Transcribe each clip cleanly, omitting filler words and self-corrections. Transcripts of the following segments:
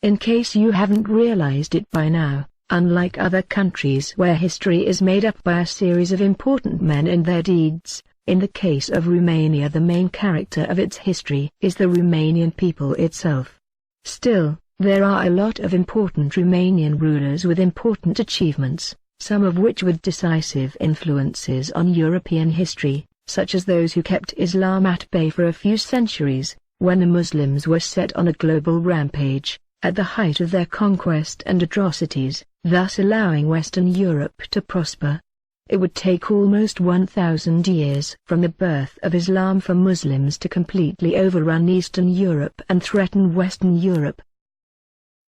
In case you haven't realized it by now, unlike other countries where history is made up by a series of important men and their deeds, in the case of Romania the main character of its history is the Romanian people itself. Still, there are a lot of important Romanian rulers with important achievements, some of which with decisive influences on European history, such as those who kept Islam at bay for a few centuries, when the Muslims were set on a global rampage, at the height of their conquest and atrocities, thus allowing Western Europe to prosper. It would take almost 1,000 years from the birth of Islam for Muslims to completely overrun Eastern Europe and threaten Western Europe.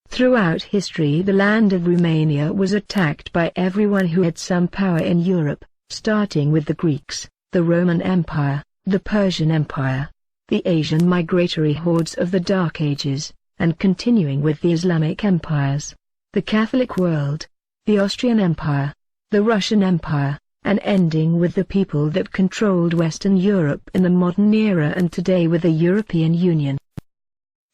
Throughout history the land of Romania was attacked by everyone who had some power in Europe, starting with the Greeks, the Roman Empire, the Persian Empire, the Asian migratory hordes of the Dark Ages, and continuing with the Islamic empires, the Catholic world, the Austrian Empire, the Russian Empire, and ending with the people that controlled Western Europe in the modern era and today with the European Union.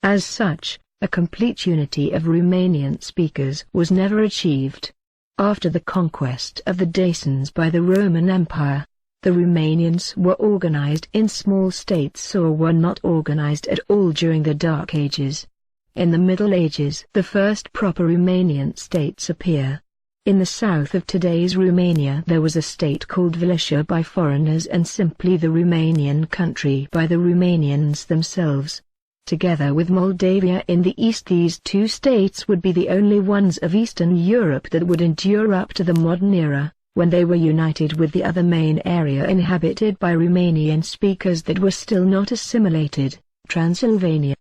As such, a complete unity of Romanian speakers was never achieved. After the conquest of the Dacians by the Roman Empire, the Romanians were organized in small states or were not organized at all during the Dark Ages. In the Middle Ages the first proper Romanian states appear. In the south of today's Romania there was a state called Vlachia by foreigners and simply the Romanian country by the Romanians themselves. Together with Moldavia in the east, these two states would be the only ones of Eastern Europe that would endure up to the modern era, when they were united with the other main area inhabited by Romanian speakers that were still not assimilated, Transylvania.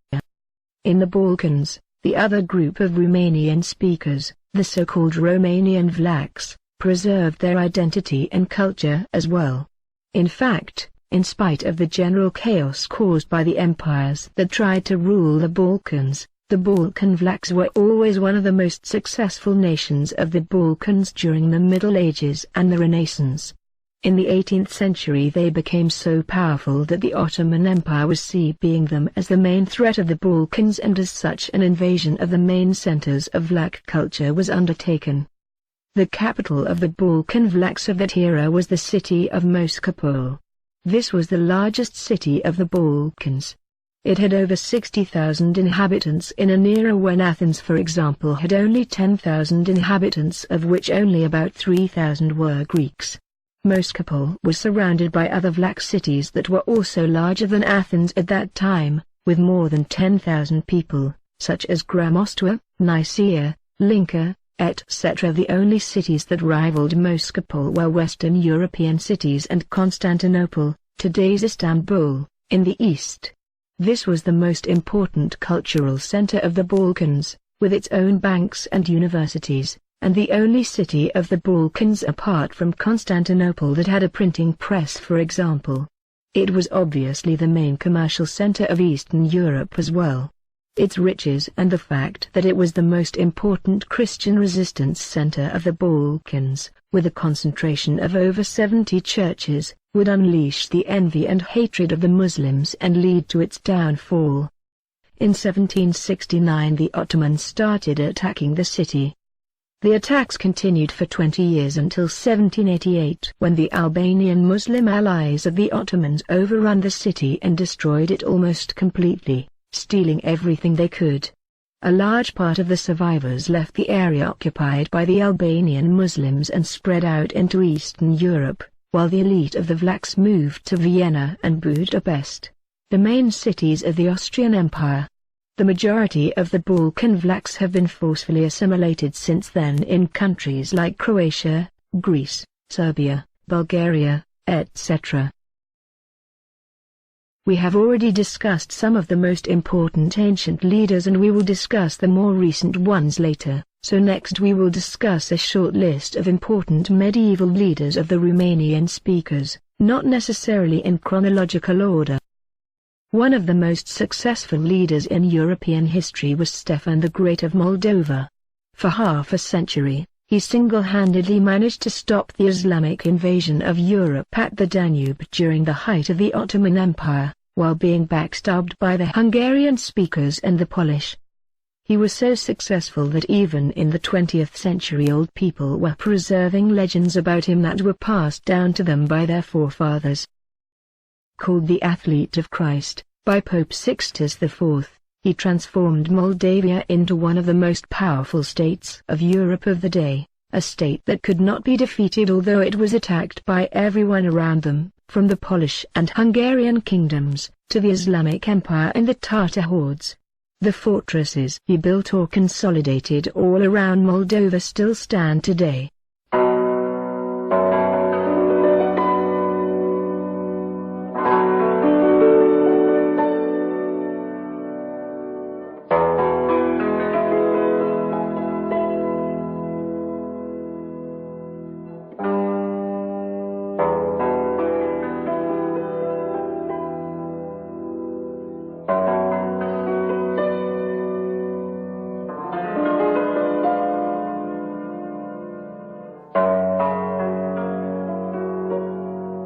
In the Balkans, the other group of Romanian speakers, the so-called Romanian Vlachs, preserved their identity and culture as well. In fact, in spite of the general chaos caused by the empires that tried to rule the Balkans, the Balkan Vlachs were always one of the most successful nations of the Balkans during the Middle Ages and the Renaissance. In the 18th century they became so powerful that the Ottoman Empire was seeing them as the main threat of the Balkans, and as such an invasion of the main centers of Vlach culture was undertaken. The capital of the Balkan Vlachs of that era was the city of Moscopole. This was the largest city of the Balkans. It had over 60,000 inhabitants in an era when Athens, for example, had only 10,000 inhabitants, of which only about 3,000 were Greeks. Moscopole was surrounded by other Vlach cities that were also larger than Athens at that time, with more than 10,000 people, such as Grămoștea, Nicaea, Linca, etc. The only cities that rivaled Moscopole were Western European cities and Constantinople, today's Istanbul, in the east. This was the most important cultural center of the Balkans, with its own banks and universities, and the only city of the Balkans apart from Constantinople that had a printing press, for example. It was obviously the main commercial center of Eastern Europe as well. Its riches and the fact that it was the most important Christian resistance center of the Balkans, with a concentration of over 70 churches, would unleash the envy and hatred of the Muslims and lead to its downfall. In 1769 the Ottomans started attacking the city. The attacks continued for 20 years until 1788, when the Albanian Muslim allies of the Ottomans overran the city and destroyed it almost completely, stealing everything they could. A large part of the survivors left the area occupied by the Albanian Muslims and spread out into Eastern Europe, while the elite of the Vlachs moved to Vienna and Budapest, the main cities of the Austrian Empire. The majority of the Balkan Vlachs have been forcefully assimilated since then in countries like Croatia, Greece, Serbia, Bulgaria, etc. We have already discussed some of the most important ancient leaders and we will discuss the more recent ones later, so next we will discuss a short list of important medieval leaders of the Romanian speakers, not necessarily in chronological order. One of the most successful leaders in European history was Stefan the Great of Moldova. For half a century, he single-handedly managed to stop the Islamic invasion of Europe at the Danube during the height of the Ottoman Empire, while being backstabbed by the Hungarian speakers and the Polish. He was so successful that even in the 20th century old people were preserving legends about him that were passed down to them by their forefathers. Called the Athlete of Christ, by Pope Sixtus IV, he transformed Moldavia into one of the most powerful states of Europe of the day, a state that could not be defeated although it was attacked by everyone around them, from the Polish and Hungarian kingdoms, to the Islamic Empire and the Tatar hordes. The fortresses he built or consolidated all around Moldova still stand today.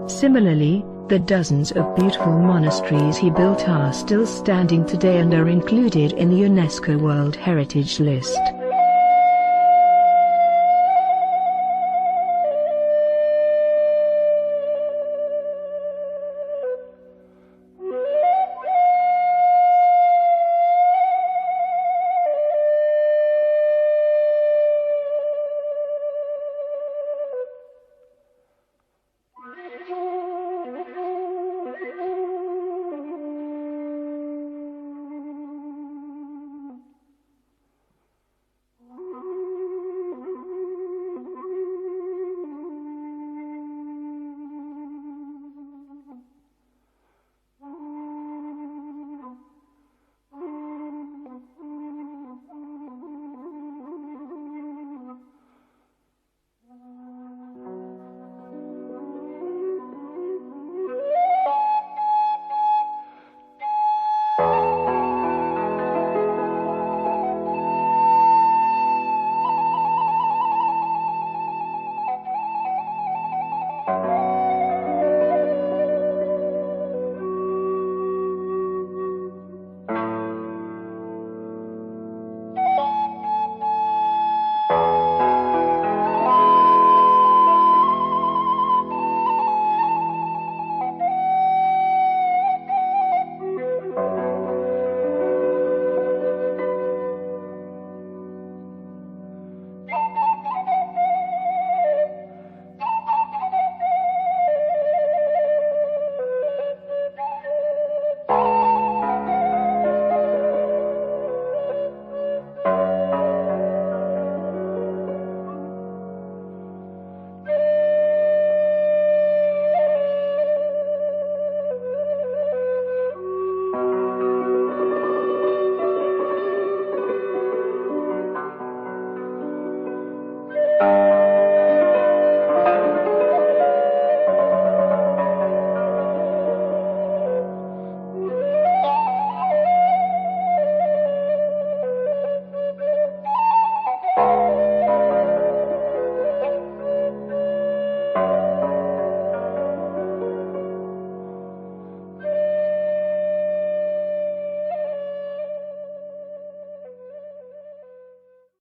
Similarly, the dozens of beautiful monasteries he built are still standing today and are included in the UNESCO World Heritage List.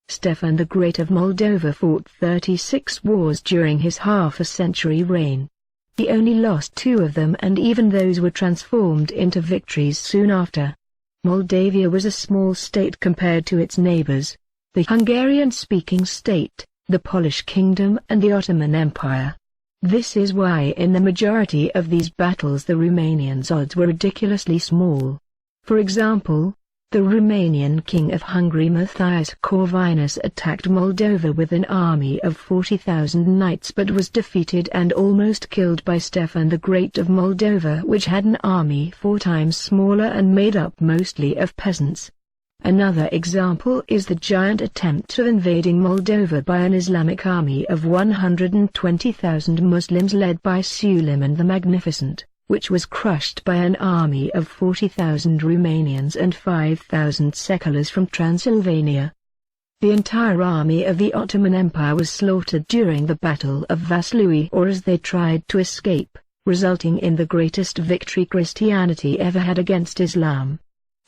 Stefan the Great of Moldova fought 36 wars during his half-a-century reign. He only lost 2 of them, and even those were transformed into victories soon after. Moldavia was a small state compared to its neighbors, the Hungarian-speaking state, the Polish Kingdom and the Ottoman Empire. This is why in the majority of these battles the Romanians' odds were ridiculously small. For example, the Romanian king of Hungary Matthias Corvinus attacked Moldova with an army of 40,000 knights but was defeated and almost killed by Stefan the Great of Moldova, which had an army 4 times smaller and made up mostly of peasants. Another example is the giant attempt of invading Moldova by an Islamic army of 120,000 Muslims led by Suleiman the Magnificent, which was crushed by an army of 40,000 Romanians and 5,000 seculars from Transylvania. The entire army of the Ottoman Empire was slaughtered during the Battle of Vaslui, or as they tried to escape, resulting in the greatest victory Christianity ever had against Islam.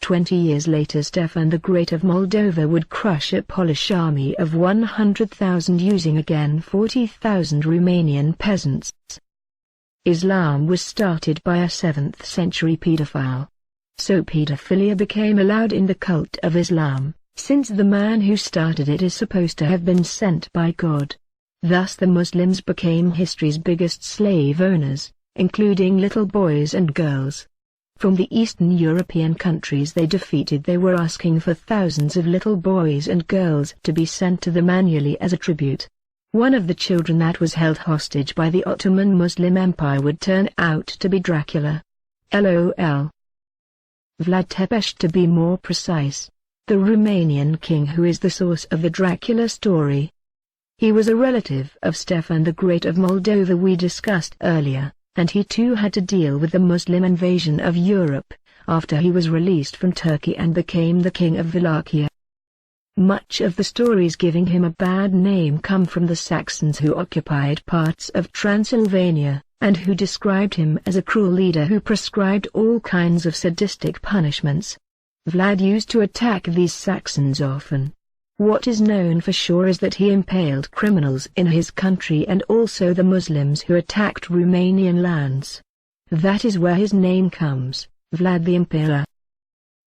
20 years later Stefan the Great of Moldova would crush a Polish army of 100,000 using again 40,000 Romanian peasants. Islam was started by a 7th century pedophile. So pedophilia became allowed in the cult of Islam, since the man who started it is supposed to have been sent by God. Thus the Muslims became history's biggest slave owners, including little boys and girls. From the Eastern European countries they were asking for thousands of little boys and girls to be sent to them annually as a tribute. One of the children that was held hostage by the Ottoman Muslim Empire would turn out to be Dracula. LOL. Vlad Tepes, to be more precise, the Romanian king who is the source of the Dracula story. He was a relative of Stefan the Great of Moldova we discussed earlier, and he too had to deal with the Muslim invasion of Europe, after he was released from Turkey and became the king of Wallachia. Much of the stories giving him a bad name come from the Saxons who occupied parts of Transylvania, and who described him as a cruel leader who prescribed all kinds of sadistic punishments. Vlad used to attack these Saxons often. What is known for sure is that he impaled criminals in his country and also the Muslims who attacked Romanian lands. That is where his name comes, Vlad the Impaler.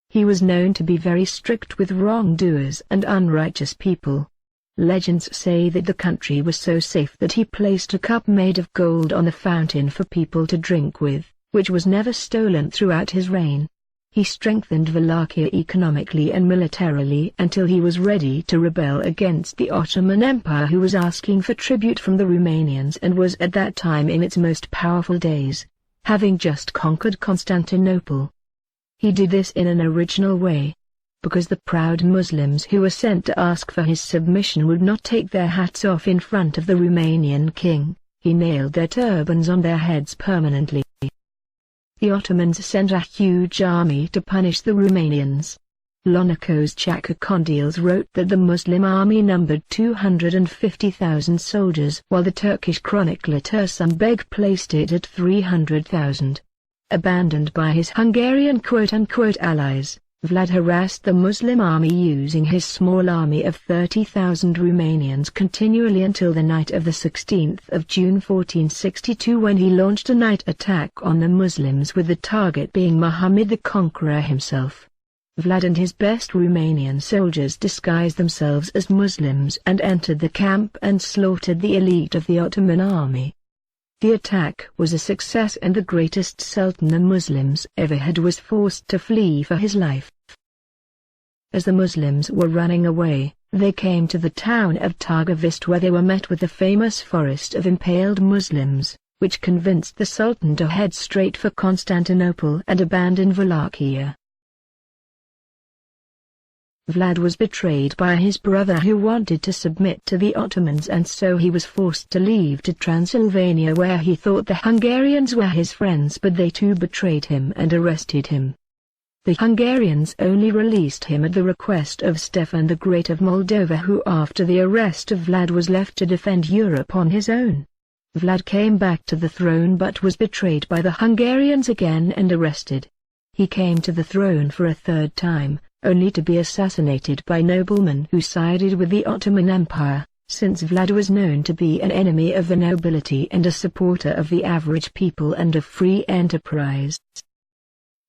He was known to be very strict with wrongdoers and unrighteous people. Legends say that the country was so safe that he placed a cup made of gold on the fountain for people to drink with, which was never stolen throughout his reign. He strengthened Wallachia economically and militarily until he was ready to rebel against the Ottoman Empire, who was asking for tribute from the Romanians and was at that time in its most powerful days, having just conquered Constantinople. He did this in an original way. Because the proud Muslims who were sent to ask for his submission would not take their hats off in front of the Romanian king, he nailed their turbans on their heads permanently. The Ottomans sent a huge army to punish the Romanians. Lonako's Chakakondiles wrote that the Muslim army numbered 250,000 soldiers, while the Turkish chronicler Tursunbeg placed it at 300,000. Abandoned by his Hungarian quote-unquote allies, Vlad harassed the Muslim army using his small army of 30,000 Romanians continually until the night of the 16th of June 1462, when he launched a night attack on the Muslims with the target being Muhammad the Conqueror himself. Vlad and his best Romanian soldiers disguised themselves as Muslims and entered the camp and slaughtered the elite of the Ottoman army. The attack was a success and the greatest sultan the Muslims ever had was forced to flee for his life. As the Muslims were running away, they came to the town of Targovist, where they were met with the famous forest of impaled Muslims, which convinced the sultan to head straight for Constantinople and abandon Wallachia. Vlad was betrayed by his brother who wanted to submit to the Ottomans, and so he was forced to leave to Transylvania, where he thought the Hungarians were his friends, but they too betrayed him and arrested him. The Hungarians only released him at the request of Stefan the Great of Moldova, who after the arrest of Vlad was left to defend Europe on his own. Vlad came back to the throne but was betrayed by the Hungarians again and arrested. He came to the throne for a third time, only to be assassinated by noblemen who sided with the Ottoman Empire, since Vlad was known to be an enemy of the nobility and a supporter of the average people and of free enterprise.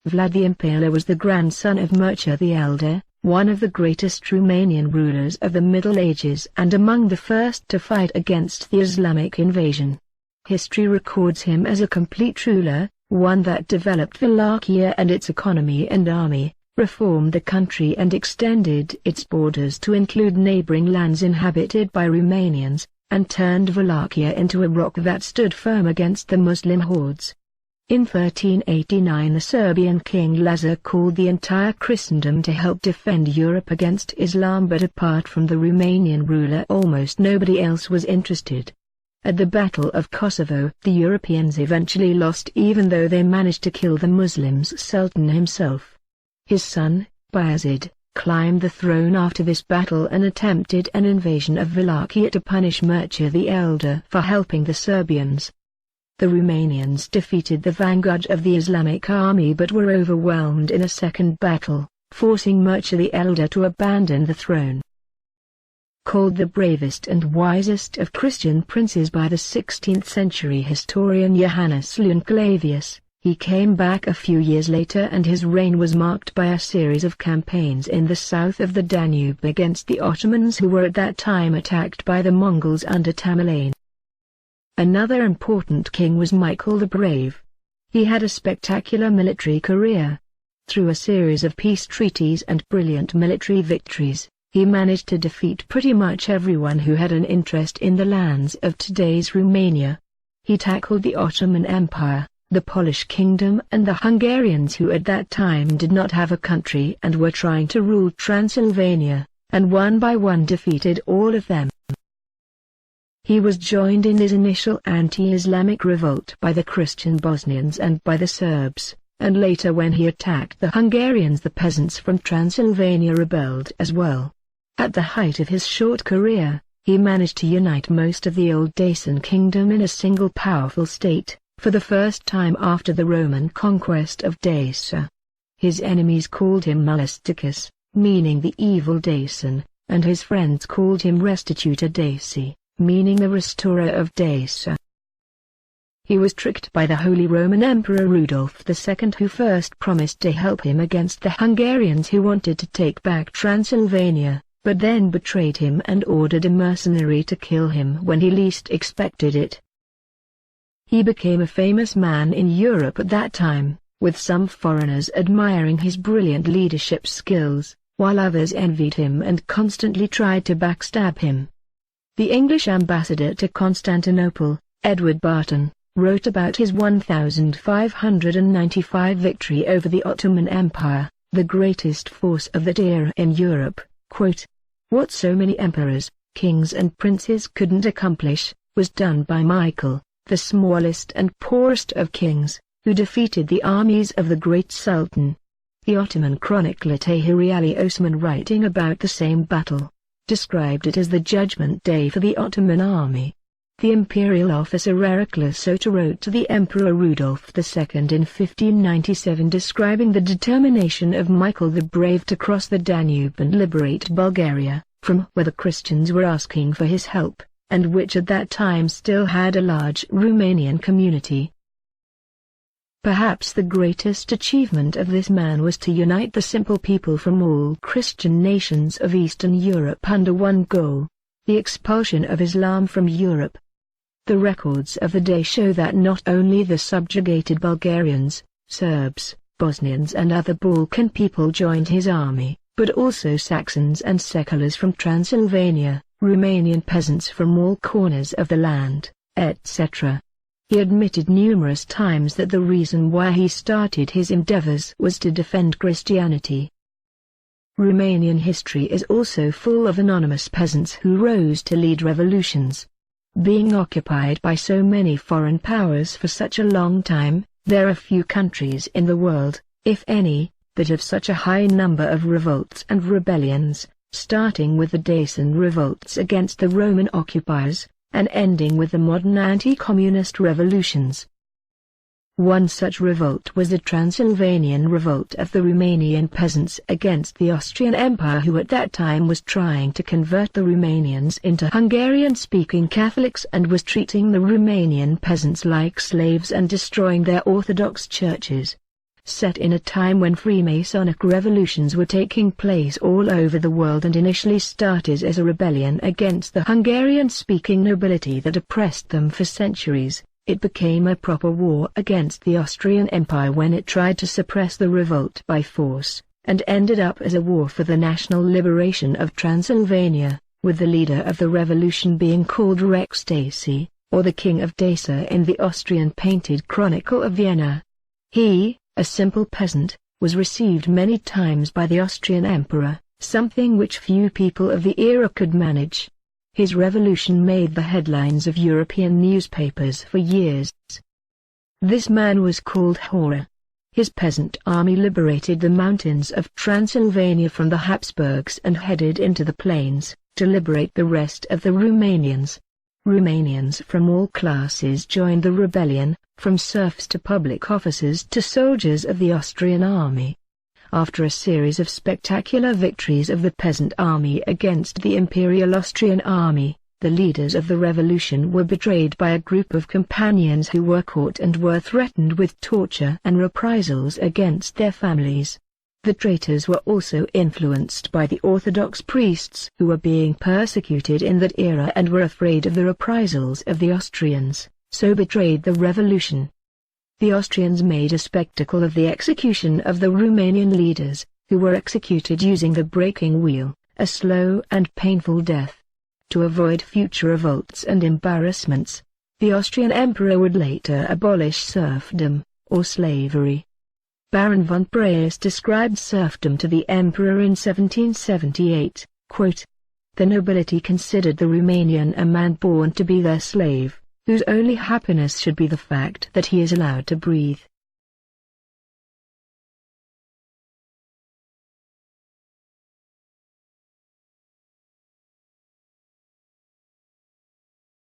Vlad the Impaler was the grandson of Mircea the Elder, one of the greatest Romanian rulers of the Middle Ages and among the first to fight against the Islamic invasion. History records him as a complete ruler, one that developed Wallachia and its economy and army, reformed the country and extended its borders to include neighboring lands inhabited by Romanians, and turned Wallachia into a rock that stood firm against the Muslim hordes. In 1389 the Serbian king Lazar called the entire Christendom to help defend Europe against Islam, but apart from the Romanian ruler almost nobody else was interested. At the Battle of Kosovo, the Europeans eventually lost, even though they managed to kill the Muslims' sultan himself. His son, Bayezid, climbed the throne after this battle and attempted an invasion of Wallachia to punish Mircea the Elder for helping the Serbians. The Romanians defeated the vanguard of the Islamic army but were overwhelmed in a second battle, forcing Mircea the Elder to abandon the throne. Called the bravest and wisest of Christian princes by the 16th century historian Johannes Leunclavius, he came back a few years later, and his reign was marked by a series of campaigns in the south of the Danube against the Ottomans, who were at that time attacked by the Mongols under Tamerlane. Another important king was Michael the Brave. He had a spectacular military career. Through a series of peace treaties and brilliant military victories, he managed to defeat pretty much everyone who had an interest in the lands of today's Romania. He tackled the Ottoman Empire, the Polish kingdom, and the Hungarians, who at that time did not have a country and were trying to rule Transylvania, and one by one defeated all of them. He was joined in his initial anti-Islamic revolt by the Christian Bosnians and by the Serbs, and later when he attacked the Hungarians, the peasants from Transylvania rebelled as well. At the height of his short career, he managed to unite most of the old Dacian kingdom in a single powerful state, for the first time after the Roman conquest of Dacia. His enemies called him Maleficus, meaning the evil Dacian, and his friends called him Restitutor Daci, meaning the restorer of Dacia. He was tricked by the Holy Roman Emperor Rudolf II, who first promised to help him against the Hungarians who wanted to take back Transylvania, but then betrayed him and ordered a mercenary to kill him when he least expected it. He became a famous man in Europe at that time, with some foreigners admiring his brilliant leadership skills, while others envied him and constantly tried to backstab him. The English ambassador to Constantinople, Edward Barton, wrote about his 1595 victory over the Ottoman Empire, the greatest force of that era in Europe, quote, "What so many emperors, kings and princes couldn't accomplish, was done by Michael, the smallest and poorest of kings, who defeated the armies of the great Sultan." The Ottoman chronicler Tahiri Ali Osman, writing about the same battle, described it as the judgment day for the Ottoman army. The imperial officer Heraclius Soter wrote to the Emperor Rudolf II in 1597 describing the determination of Michael the Brave to cross the Danube and liberate Bulgaria, from where the Christians were asking for his help, and which at that time still had a large Romanian community. Perhaps the greatest achievement of this man was to unite the simple people from all Christian nations of Eastern Europe under one goal: the expulsion of Islam from Europe. The records of the day show that not only the subjugated Bulgarians, Serbs, Bosnians and other Balkan people joined his army, but also Saxons and Seculars from Transylvania, Romanian peasants from all corners of the land, etc. He admitted numerous times that the reason why he started his endeavors was to defend Christianity. Romanian history is also full of anonymous peasants who rose to lead revolutions. Being occupied by so many foreign powers for such a long time, there are few countries in the world, if any, that have such a high number of revolts and rebellions, starting with the Dacian revolts against the Roman occupiers, and ending with the modern anti-communist revolutions. One such revolt was the Transylvanian revolt of the Romanian peasants against the Austrian Empire, who at that time was trying to convert the Romanians into Hungarian-speaking Catholics and was treating the Romanian peasants like slaves and destroying their Orthodox churches. Set in a time when Freemasonic revolutions were taking place all over the world and initially started as a rebellion against the Hungarian-speaking nobility that oppressed them for centuries, it became a proper war against the Austrian Empire when it tried to suppress the revolt by force, and ended up as a war for the national liberation of Transylvania, with the leader of the revolution being called Rex Daci, or the King of Dacia in the Austrian painted Chronicle of Vienna. He, a simple peasant, was received many times by the Austrian Emperor, something which few people of the era could manage. His revolution made the headlines of European newspapers for years. This man was called Hora. His peasant army liberated the mountains of Transylvania from the Habsburgs and headed into the plains, to liberate the rest of the Romanians. Romanians from all classes joined the rebellion, from serfs to public officers to soldiers of the Austrian army. After a series of spectacular victories of the peasant army against the Imperial Austrian army, the leaders of the revolution were betrayed by a group of companions who were caught and were threatened with torture and reprisals against their families. The traitors were also influenced by the Orthodox priests who were being persecuted in that era and were afraid of the reprisals of the Austrians, so betrayed the revolution. The Austrians made a spectacle of the execution of the Romanian leaders, who were executed using the breaking wheel, a slow and painful death. To avoid future revolts and embarrassments, the Austrian emperor would later abolish serfdom, or slavery. Baron von Praes described serfdom to the emperor in 1778, quote, "The nobility considered the Romanian a man born to be their slave, whose only happiness should be the fact that he is allowed to breathe.